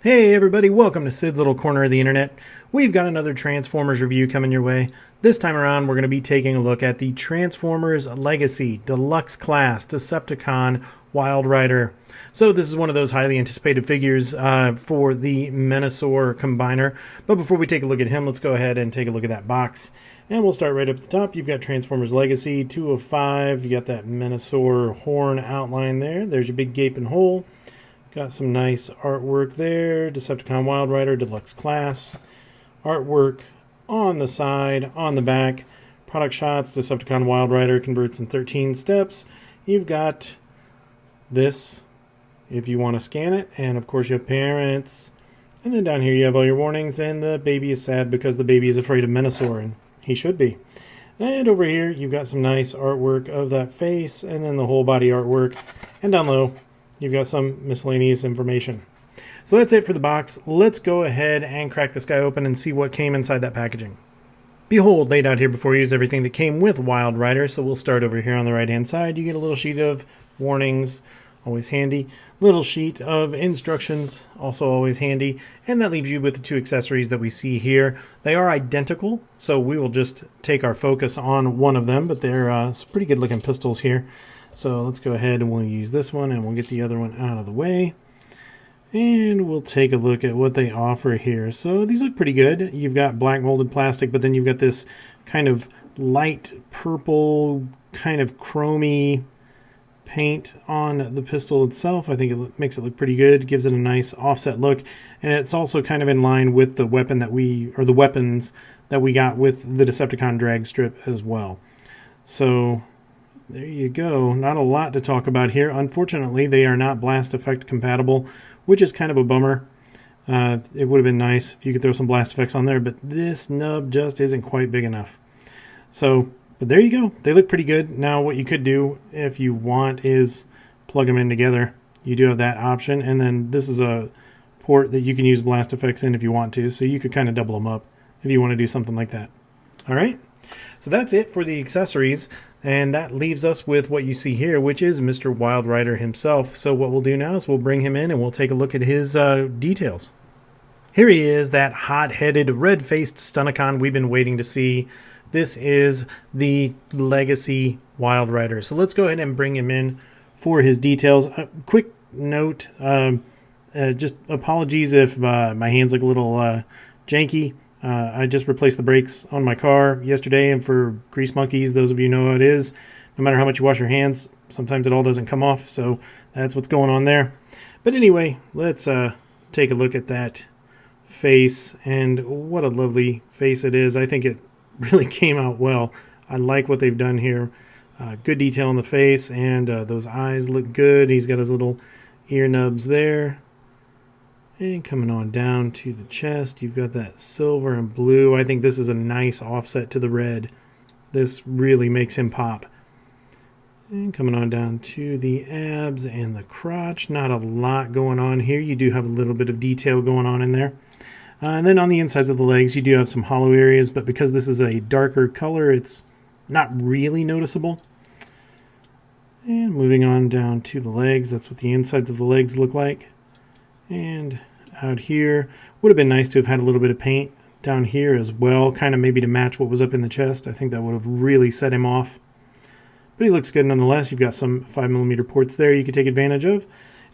Hey everybody, welcome to Sid's Little Corner of the Internet. We've got another Transformers review coming your way. This time around we're going to be taking a look at the Transformers Legacy Deluxe-Class Decepticon Wildrider. So this is one of those highly anticipated figures for the Menasor combiner. But before we take a look at him, let's go ahead and take a look at that box. And we'll start right up at the top. You've got Transformers Legacy 2 of 5. You got that Menasor horn outline there. There's your big gaping hole. Got some nice artwork there. Decepticon Wildrider Deluxe-Class. Artwork on the side, on the back. Product shots, Decepticon Wildrider converts in 13 steps. You've got this if you want to scan it. And of course you have parents. And then down here you have all your warnings. And the baby is sad because the baby is afraid of Menasor. And he should be. And over here you've got some nice artwork of that face. And then the whole body artwork. And down low you've got some miscellaneous information. So that's it for the box. Let's go ahead and crack this guy open and see what came inside that packaging. Behold, laid out here before you is everything that came with Wildrider. So we'll start over here on the right hand side. You get a little sheet of warnings, always handy. Little sheet of instructions, also always handy. And that leaves you with the two accessories that we see here. They are identical, so we will just take our focus on one of them, but they're some pretty good looking pistols here. So let's go ahead and we'll use this one and we'll get the other one out of the way. And we'll take a look at what they offer here. So these look pretty good. You've got black molded plastic, but then you've got this kind of light purple, kind of chromy paint on the pistol itself. I think it makes it look pretty good. It gives it a nice offset look. And it's also kind of in line with the weapon that the weapons that we got with the Decepticon drag strip as well. So there you go. Not a lot to talk about here. Unfortunately, they are not blast effect compatible, which is kind of a bummer. It would have been nice if you could throw some blast effects on there, but this nub just isn't quite big enough. So, but there you go. They look pretty good. Now, what you could do if you want is plug them in together. You do have that option, and then this is a port that you can use blast effects in if you want to, so you could kind of double them up if you want to do something like that. All right? So that's it for the accessories. And that leaves us with what you see here, which is Mr. Wildrider himself. So what we'll do now is we'll bring him in and we'll take a look at his details. Here he is, that hot-headed, red-faced Stunticon we've been waiting to see. This is the Legacy Wildrider. So let's go ahead and bring him in for his details. Quick note, just apologies if my hands look a little janky. I just replaced the brakes on my car yesterday, and for grease monkeys, those of you know how it is. No matter how much you wash your hands, sometimes it all doesn't come off, so that's what's going on there. But anyway, let's take a look at that face, and what a lovely face it is. I think it really came out well. I like what they've done here. Good detail on the face, and those eyes look good. He's got his little ear nubs there. And coming on down to the chest, you've got that silver and blue. I think this is a nice offset to the red. This really makes him pop. And coming on down to the abs and the crotch. Not a lot going on here. You do have a little bit of detail going on in there. And then on the insides of the legs, you do have some hollow areas, but because this is a darker color, it's not really noticeable. And moving on down to the legs, that's what the insides of the legs look like. And out here, would have been nice to have had a little bit of paint down here as well, kind of maybe to match what was up in the chest. I think that would have really set him off. But he looks good nonetheless. You've got some 5mm ports there you could take advantage of.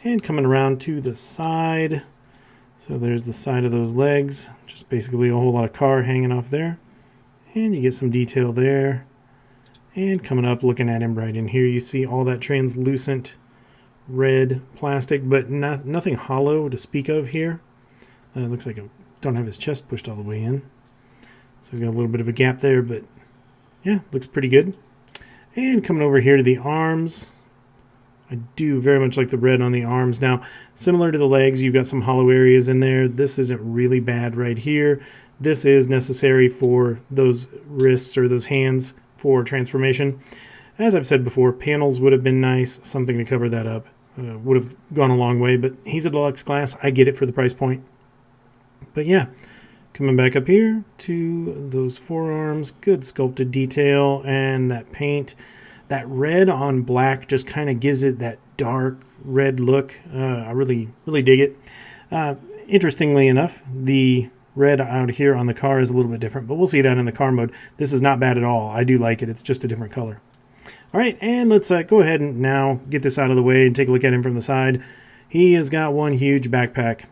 And coming around to the side, so there's the side of those legs, just basically a whole lot of car hanging off there. And you get some detail there. And coming up, looking at him right in here, you see all that translucent red plastic, but nothing hollow to speak of here. It looks like I don't have his chest pushed all the way in, so we've got a little bit of a gap there, but yeah, looks pretty good. And coming over here to the arms, I do very much like the red on the arms. Now, similar to the legs, you've got some hollow areas in there. This isn't really bad right here. This is necessary for those wrists or those hands for transformation. As I've said before, panels would have been nice, something to cover that up. Would have gone a long way, but he's a deluxe class. I get it for the price point. But yeah, coming back up here to those forearms, good sculpted detail, and that paint. That red on black just kind of gives it that dark red look. I really dig it. Interestingly enough, the red out here on the car is a little bit different, but we'll see that in the car mode. This is not bad at all. I do like it. It's just a different color. All right, and let's go ahead and now get this out of the way and take a look at him from the side. He has got one huge backpack.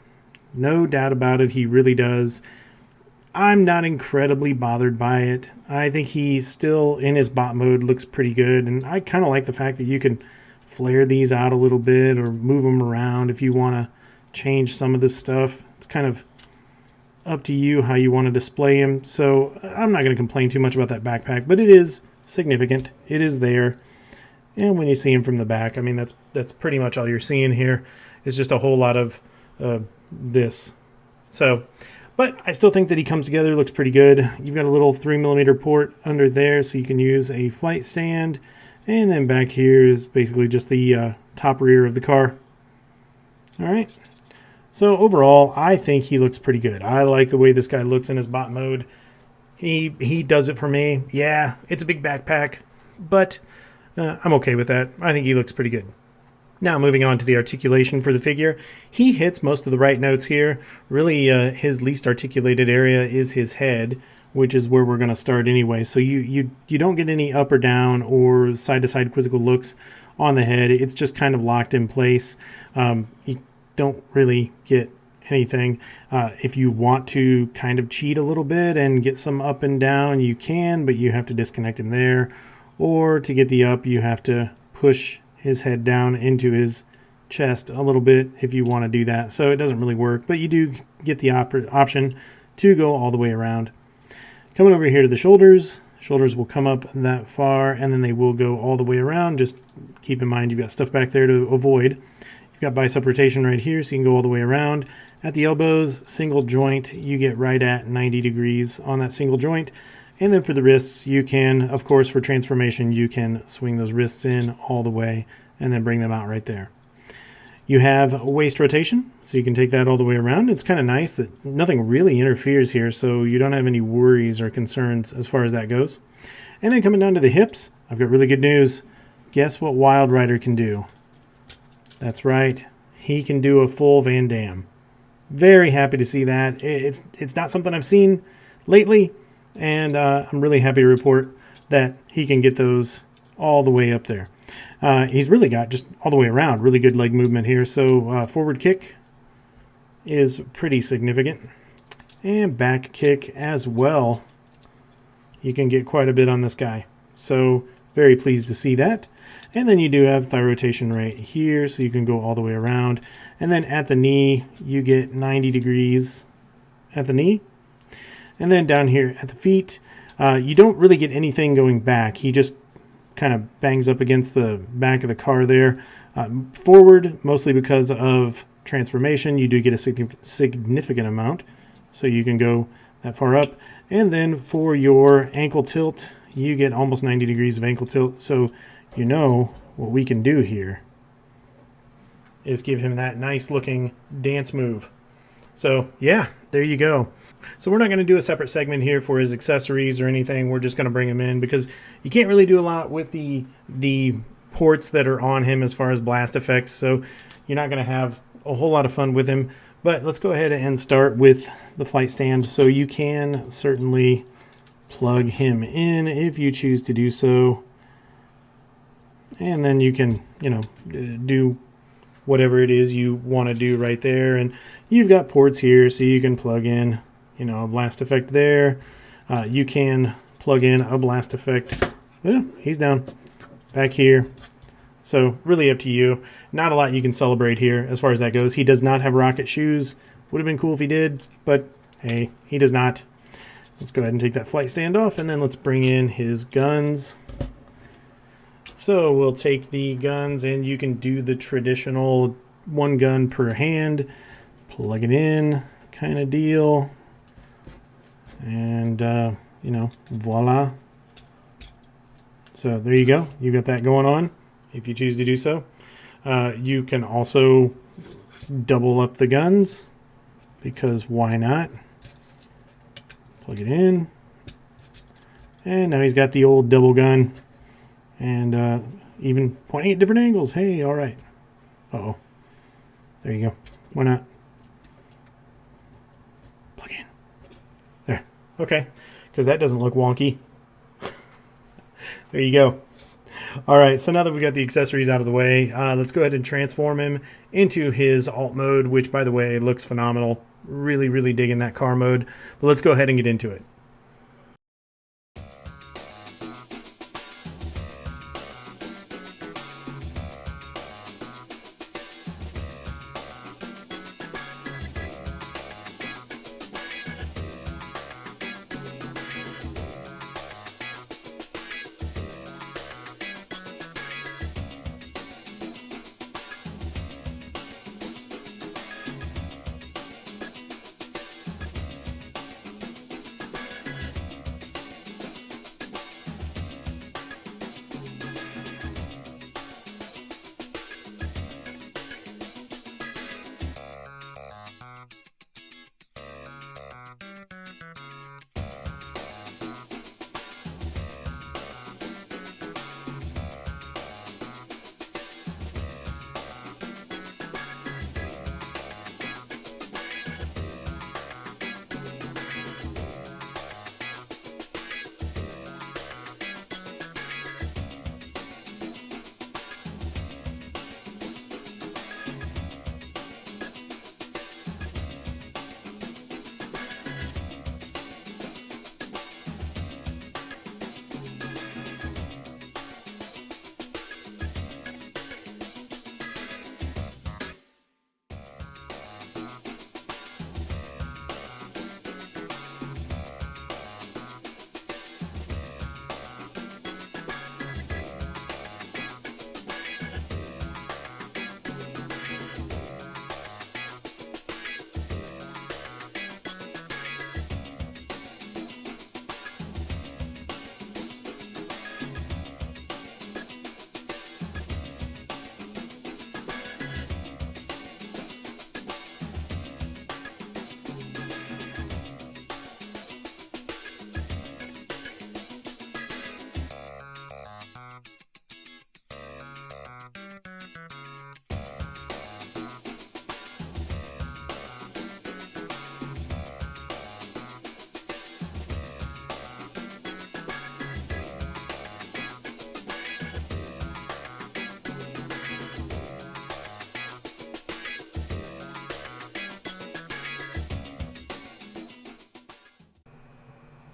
No doubt about it, he really does. I'm not incredibly bothered by it. I think he still, in his bot mode, looks pretty good, and I kind of like the fact that you can flare these out a little bit or move them around if you want to change some of this stuff. It's kind of up to you how you want to display him, so I'm not going to complain too much about that backpack, but it is significant. It is there, and when you see him from the back, I mean, that's pretty much all you're seeing here. Is just a whole lot of this. So, but I still think that he comes together, looks pretty good. You've got a little 3mm port under there, so you can use a flight stand, and then back here is basically just the top rear of the car. All right. So overall, I think he looks pretty good. I like the way this guy looks in his bot mode. He does it for me. Yeah, it's a big backpack, but I'm okay with that. I think he looks pretty good. Now moving on to the articulation for the figure. He hits most of the right notes here. Really, his least articulated area is his head, which is where we're going to start anyway. So you don't get any up or down or side-to-side quizzical looks on the head. It's just kind of locked in place. You don't really get anything. If you want to kind of cheat a little bit and get some up and down, you can, but you have to disconnect him there. Or to get the up, you have to push his head down into his chest a little bit if you want to do that. So it doesn't really work, but you do get the option to go all the way around. Coming over here to the shoulders. Shoulders will come up that far, and then they will go all the way around. Just keep in mind you've got stuff back there to avoid. You've got bicep rotation right here, so you can go all the way around. At the elbows, single joint, you get right at 90 degrees on that single joint. And then for the wrists, you can, of course, for transformation, you can swing those wrists in all the way and then bring them out right there. You have waist rotation, so you can take that all the way around. It's kind of nice that nothing really interferes here, so you don't have any worries or concerns as far as that goes. And then coming down to the hips, I've got really good news. Guess what Wildrider can do? That's right, he can do a full Van Damme. Very happy to see that. It's not something I've seen lately, and I'm really happy to report that he can get those all the way up there. He's really got just all the way around really good leg movement here. So forward kick is pretty significant, and back kick as well. You can get quite a bit on this guy. So very pleased to see that. And then you do have thigh rotation right here, so you can go all the way around. And then at the knee, you get 90 degrees at the knee. And then down here at the feet, you don't really get anything going back. He just kind of bangs up against the back of the car there. Forward, mostly because of transformation, you do get a significant amount. So you can go that far up. And then for your ankle tilt, you get almost 90 degrees of ankle tilt. So you know what we can do here is give him that nice looking dance move. So yeah, there you go. So we're not going to do a separate segment here for his accessories or anything. We're just going to bring him in because you can't really do a lot with the ports that are on him as far as blast effects. So you're not going to have a whole lot of fun with him. But let's go ahead and start with the flight stand. So you can certainly plug him in if you choose to do so. And then you can, do whatever it is you want to do right there. And you've got ports here, so you can plug in, a blast effect there. You can plug in a blast effect. Oh, he's down back here. So really up to you. Not a lot you can celebrate here as far as that goes. He does not have rocket shoes. Would have been cool if he did, but hey, he does not. Let's go ahead and take that flight stand off, and then let's bring in his guns. So we'll take the guns, and you can do the traditional one gun per hand, plug it in kind of deal, and voila. So there you go. You got that going on if you choose to do so. You can also double up the guns, because why not? Plug it in, and now he's got the old double gun. And even pointing at different angles. Hey, all right. Uh-oh. There you go. Why not? Plug in. There. Okay. Because that doesn't look wonky. There you go. All right, so now that we've got the accessories out of the way, let's go ahead and transform him into his alt mode, which, by the way, looks phenomenal. Really, really digging that car mode. But let's go ahead and get into it.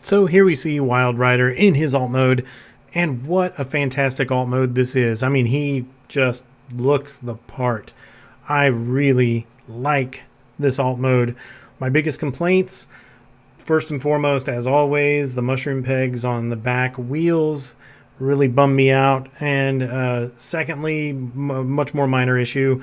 So here we see Wildrider in his alt mode, and what a fantastic alt mode this is. I mean, he just looks the part. I really like this alt mode. My biggest complaints, first and foremost, as always, the mushroom pegs on the back wheels really bummed me out. And secondly, much more minor issue,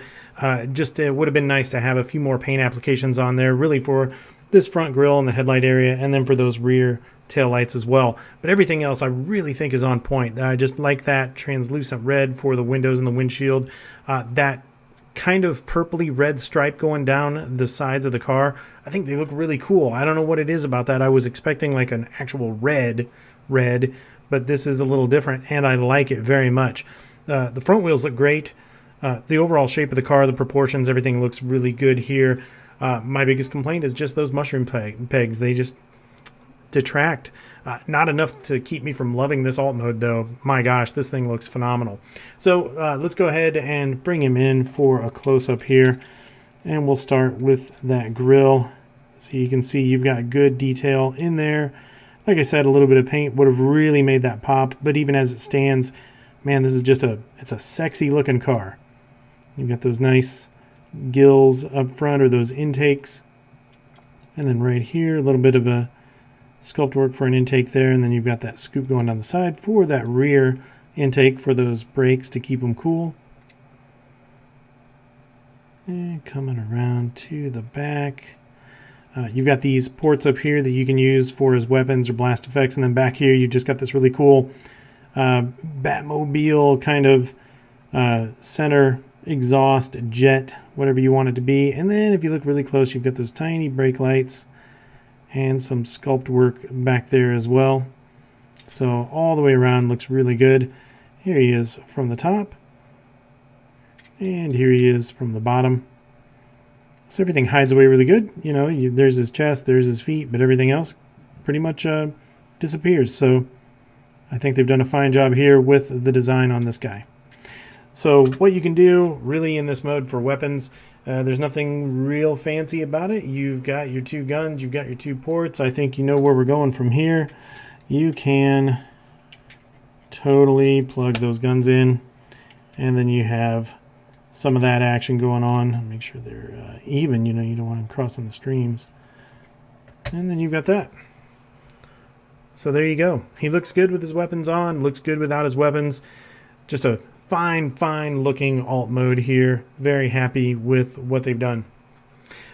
just it would have been nice to have a few more paint applications on there, really for this front grille and the headlight area, and then for those rear tail lights as well. But everything else I really think is on point. I just like that translucent red for the windows and the windshield. That kind of purpley red stripe going down the sides of the car, I think they look really cool. I don't know what it is about that. I was expecting like an actual red, but this is a little different, and I like it very much. The front wheels look great. The overall shape of the car, the proportions, everything looks really good here. My biggest complaint is just those mushroom pegs. They just detract. Not enough to keep me from loving this alt mode, though. My gosh, this thing looks phenomenal. So let's go ahead and bring him in for a close-up here. And we'll start with that grille. So you can see you've got good detail in there. Like I said, a little bit of paint would have really made that pop. But even as it stands, man, this is just it's a sexy looking car. You've got those nice gills up front, or those intakes. And then right here, a little bit of a sculpt work for an intake there, and then you've got that scoop going down the side for that rear intake for those brakes to keep them cool. And coming around to the back, you've got these ports up here that you can use for his weapons or blast effects, and then back here you've just got this really cool Batmobile kind of center exhaust jet, whatever you want it to be. And then if you look really close, you've got those tiny brake lights and some sculpt work back there as well. So all the way around looks really good. Here he is from the top. And here he is from the bottom. So everything hides away really good. You know, there's his chest, there's his feet, but everything else pretty much disappears. So I think they've done a fine job here with the design on this guy. So what you can do really in this mode for weapons, there's nothing real fancy about it. You've got your two guns, you've got your two ports. I think you know where we're going from here. You can totally plug those guns in, and then you have some of that action going on. Make sure they're even, you know, you don't want them crossing the streams. And then you've got that. So there you go. He looks good with his weapons on, looks good without his weapons. Just a fine looking alt mode here. Very happy with what they've done.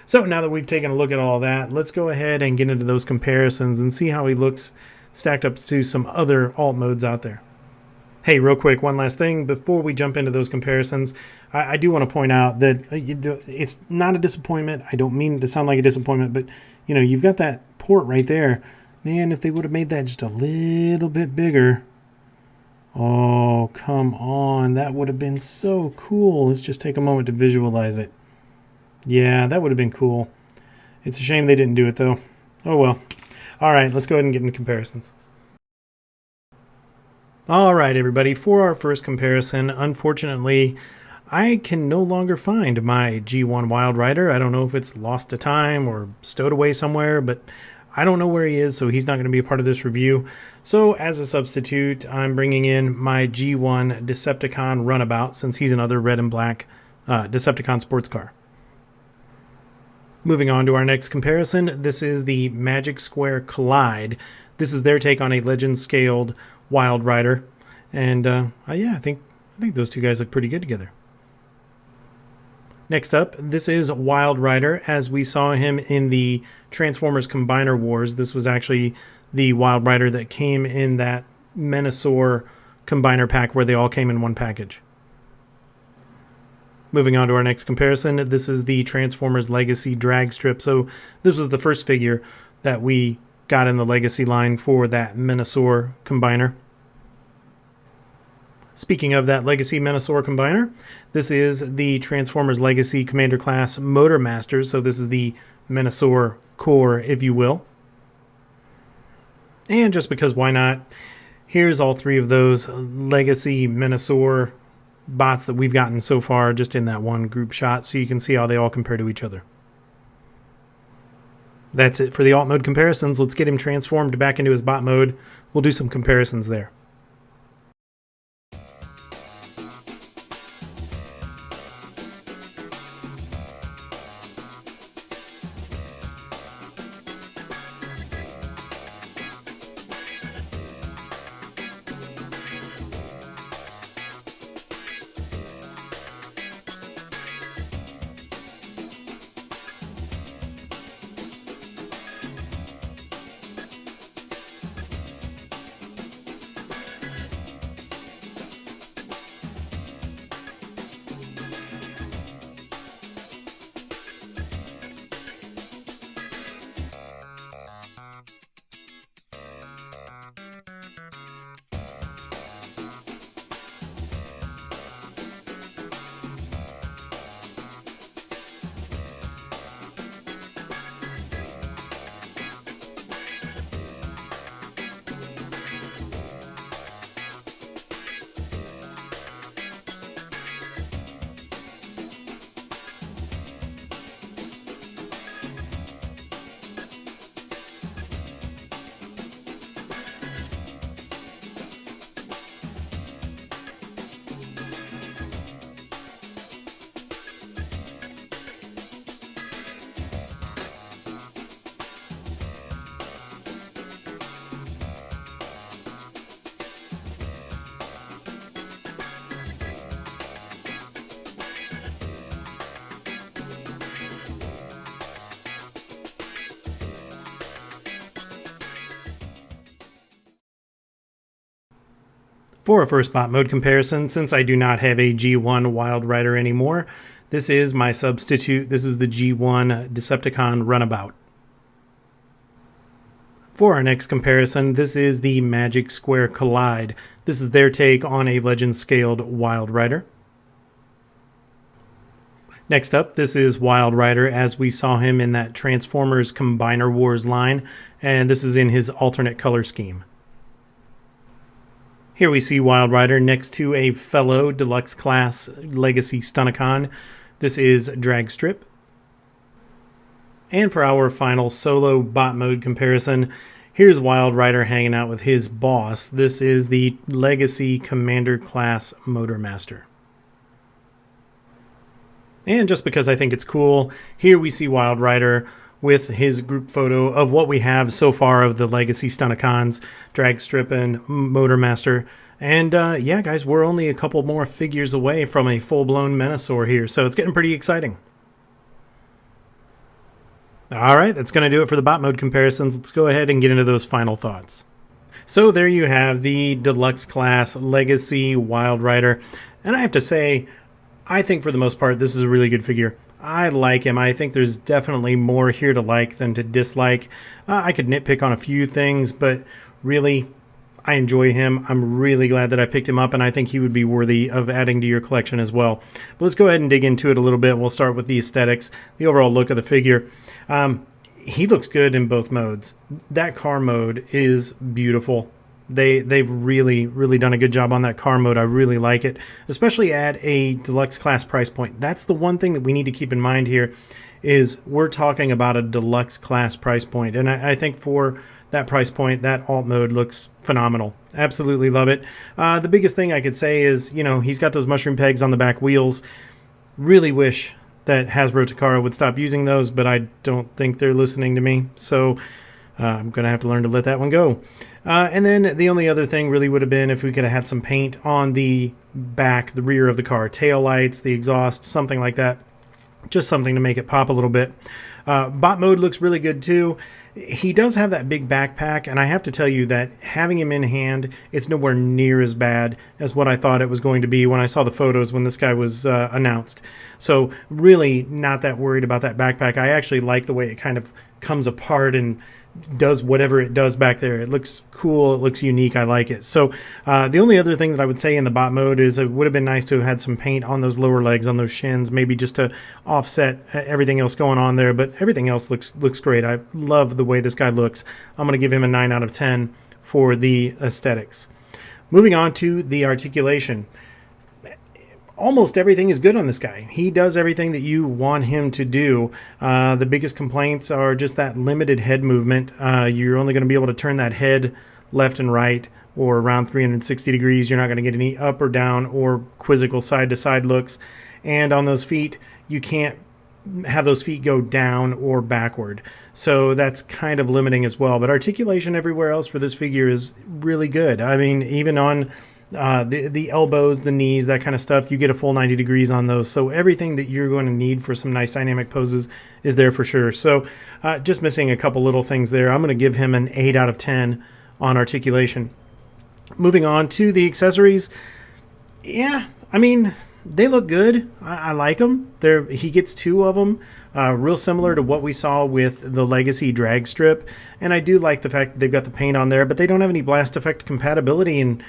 So now that we've taken a look at all that, let's go ahead and get into those comparisons and see how he looks stacked up to some other alt modes out there. Hey, real quick, one last thing before we jump into those comparisons. I do want to point out that it's not a disappointment. I don't mean it to sound like a disappointment, but you know, you've got that port right there. Man, if they would have made that just a little bit bigger. Oh, come on. That would have been so cool. Let's just take a moment to visualize it. Yeah, that would have been cool. It's a shame they didn't do it, though. Oh, well. All right, let's go ahead and get into comparisons. All right, everybody. For our first comparison, unfortunately, I can no longer find my G1 Wildrider. I don't know if it's lost to time or stowed away somewhere, but I don't know where he is, so he's not going to be a part of this review. So as a substitute, I'm bringing in my G1 Decepticon Runabout, since he's another red and black Decepticon sports car. Moving on to our next comparison, this is the Magic Square Collide. This is their take on a legend-scaled Wildrider, and yeah, I think those two guys look pretty good together. Next up, this is Wildrider, as we saw him in the Transformers Combiner Wars. This was actually the Wildrider that came in that Menasor Combiner pack where they all came in one package. Moving on to our next comparison, this is the Transformers Legacy drag strip. So this was the first figure that we got in the Legacy line for that Menasor Combiner. Speaking of that Legacy Menasor Combiner, this is the Transformers Legacy Commander Class Motor Masters. So this is the Menasor core, if you will. And just because why not, here's all three of those Legacy Menasor bots that we've gotten so far just in that one group shot, so you can see how they all compare to each other. That's it for the alt mode comparisons. Let's get him transformed back into his bot mode. We'll do some comparisons there. For a first bot mode comparison, since I do not have a G1 Wildrider anymore, this is my substitute. This is the G1 Decepticon Runabout. For our next comparison, this is the Magic Square Collide. This is their take on a Legend-scaled Wildrider. Next up, this is Wildrider as we saw him in that Transformers Combiner Wars line, and this is in his alternate color scheme. Here we see Wildrider next to a fellow Deluxe-Class Legacy Stunticon. This is Dragstrip. And for our final solo bot mode comparison, here's Wildrider hanging out with his boss. This is the Legacy Commander Class Motormaster. And just because I think it's cool, here we see Wildrider with his group photo of what we have so far of the Legacy Stunticons, Dragstrip and Motormaster. And yeah, guys, we're only a couple more figures away from a full-blown Menasor here, so it's getting pretty exciting. Alright, that's going to do it for the bot mode comparisons. Let's go ahead and get into those final thoughts. So there you have the Deluxe-Class Legacy Wildrider. And I have to say, I think for the most part, this is a really good figure. I like him. I think there's definitely more here to like than to dislike. I could nitpick on a few things, but really, I enjoy him. I'm really glad that I picked him up, and I think he would be worthy of adding to your collection as well. But let's go ahead and dig into it a little bit. We'll start with the aesthetics, the overall look of the figure. He looks good in both modes. That car mode is beautiful. They've really done a good job on that car mode. I really like it, especially at a deluxe class price point. That's the one thing that we need to keep in mind here is we're talking about a deluxe class price point. And I think for that price point, that alt mode looks phenomenal. Absolutely love it. The biggest thing I could say is, you know, he's got those mushroom pegs on the back wheels. Really wish that Hasbro Takara would stop using those, but I don't think they're listening to me. So I'm going to have to learn to let that one go. And then the only other thing really would have been if we could have had some paint on the back, the rear of the car. Tail lights, the exhaust, something like that. Just something to make it pop a little bit. Bot mode looks really good too. He does have that big backpack, and I have to tell you that having him in hand, it's nowhere near as bad as what I thought it was going to be when I saw the photos when this guy was announced. So really not that worried about that backpack. I actually like the way it kind of comes apart and does whatever it does back there. It looks cool. It looks unique. I like it. So the only other thing that I would say in the bot mode is it would have been nice to have had some paint on those lower legs, on those shins, maybe just to offset everything else going on there. But everything else looks great. I love the way this guy looks. I'm going to give him a 9 out of 10 for the aesthetics. Moving on to the articulation. Almost everything is good on this guy. He does everything that you want him to do. The biggest complaints are just that limited head movement. You're only going to be able to turn that head left and right or around 360 degrees. You're not going to get any up or down or quizzical side-to-side looks. And on those feet, you can't have those feet go down or backward. So that's kind of limiting as well. But articulation everywhere else for this figure is really good. I mean, even on the elbows, the knees, that kind of stuff, you get a full 90 degrees on those. So everything that you're going to need for some nice dynamic poses is there for sure. So just missing a couple little things there. I'm going to give him an 8 out of 10 on articulation. Moving on to the accessories. Yeah, I mean, they look good. I like them. He gets 2 of them. Real similar to what we saw with the Legacy Drag Strip. And I do like the fact that they've got the paint on there, but they don't have any blast effect compatibility. And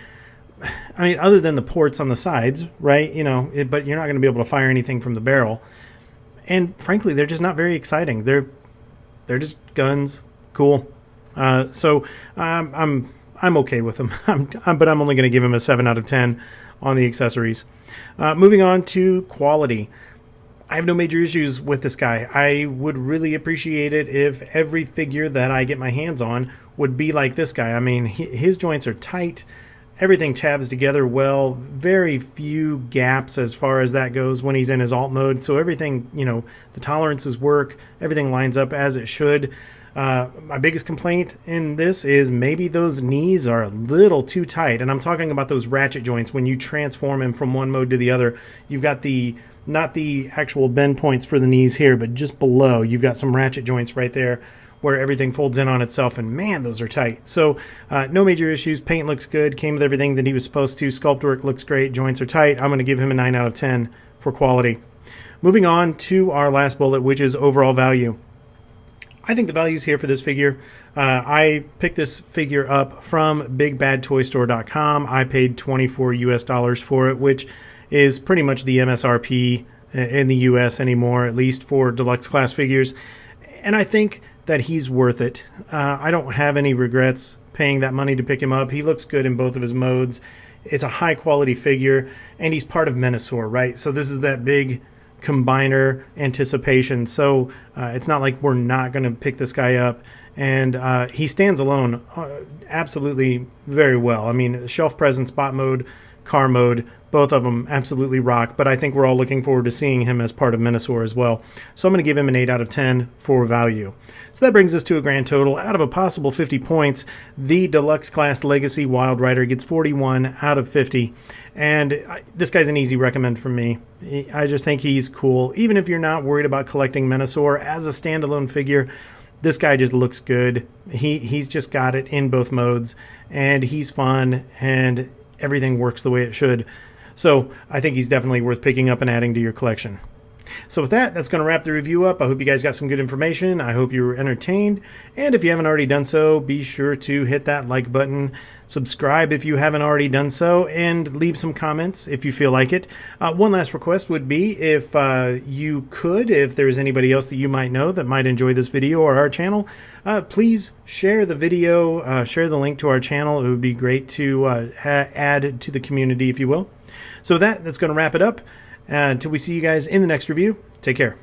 I mean, other than the ports on the sides, right? You know, but you're not going to be able to fire anything from the barrel. And frankly, they're just not very exciting. They're just guns. Cool. So I'm okay with them. But I'm only going to give him a 7 out of 10 on the accessories. Moving on to quality. I have no major issues with this guy. I would really appreciate it if every figure that I get my hands on would be like this guy. I mean, his joints are tight. Everything tabs together well. Very few gaps as far as that goes when he's in his alt mode. So everything, you know, the tolerances work. Everything lines up as it should. My biggest complaint in this is maybe those knees are a little too tight. And I'm talking about those ratchet joints. When you transform him from one mode to the other, you've got not the actual bend points for the knees here, but just below. You've got some ratchet joints right there where everything folds in on itself, and man, those are tight. So no major issues. Paint looks good, came with everything that he was supposed to. Sculpt work looks great, joints are tight. I'm going to give him a 9 out of 10 for quality. Moving on to our last bullet, which is overall value. I think the value's here for this figure. I picked this figure up from BigBadToyStore.com. I paid $24 US for it, which is pretty much the MSRP in the US anymore, at least for deluxe class figures. And I think that he's worth it. I don't have any regrets paying that money to pick him up. He looks good in both of his modes. It's a high quality figure, and he's part of Menasor, right? So this is that big combiner anticipation. So it's not like we're not going to pick this guy up. And he stands alone absolutely very well. I mean, shelf presence, spot mode, car mode, both of them absolutely rock. But I think we're all looking forward to seeing him as part of Menasor as well. So I'm going to give him an 8 out of 10 for value. So that brings us to a grand total. Out of a possible 50 points, the Deluxe Class Legacy Wildrider gets 41 out of 50. And this guy's an easy recommend from me. I just think he's cool. Even if you're not worried about collecting Menasor as a standalone figure, this guy just looks good. He's just got it in both modes, and he's fun, and everything works the way it should. So I think he's definitely worth picking up and adding to your collection. So with that, that's going to wrap the review up. I hope you guys got some good information. I hope you were entertained. And if you haven't already done so, be sure to hit that like button, subscribe if you haven't already done so, and leave some comments if you feel like it. One last request would be if you could, if there's anybody else that you might know that might enjoy this video or our channel, please share the video, share the link to our channel. It would be great to add to the community, if you will. So that's going to wrap it up. Until we see you guys in the next review, take care.